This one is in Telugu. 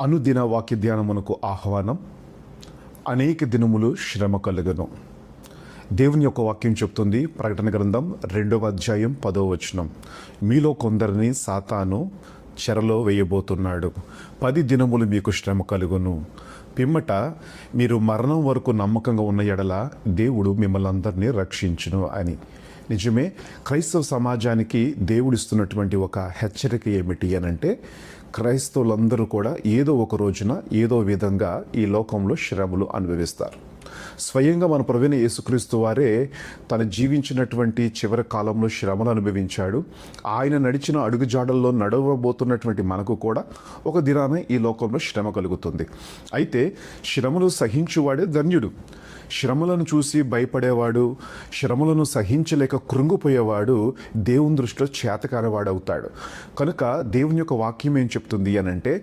అనుదిన వాక్య ధ్యానమునకు ఆహ్వానం. అనేక దినములు శ్రమ కలుగును. దేవుని యొక్క వాక్యం చెప్తుంది, ప్రకటన గ్రంథం 2వ అధ్యాయం 10వ వచనం, మీలో కొందరిని సాతాను చెరలో వేయబోతున్నాడు. 10 దినములు మీకు శ్రమ కలుగును. పిమ్మట మీరు మరణం వరకు నమ్మకంగా ఉన్న ఎడల దేవుడు మిమ్మల్ని అందరినీ రక్షించును అని. నిజమే, క్రైస్తవ సమాజానికి దేవుడిస్తున్నటువంటి ఒక హెచ్చరిక ఏమిటి అనంటే, క్రైస్తవులందరూ కూడా ఏదో ఒక రోజున ఏదో విధంగా ఈ లోకంలో శ్రమలు అనుభవిస్తారు. స్వయంగా మన ప్రభువైన యేసుక్రీస్తు వారే తను జీవించినటువంటి చివరి కాలంలో శ్రమలు అనుభవించాడు. ఆయన నడిచిన అడుగుజాడల్లో నడవబోతున్నటువంటి మనకు కూడా ఒక దినాన ఈ లోకంలో శ్రమ కలుగుతుంది. అయితే శ్రమలు సహించువాడే ధన్యుడు. శ్రమలను చూసి భయపడేవాడు, శ్రమలను సహించలేక కృంగిపోయేవాడు దేవుని దృష్టిలో చేతకానివాడవుతాడు. కనుక దేవుని యొక్క వాక్యం ఏం చెప్తుంది అనంటే,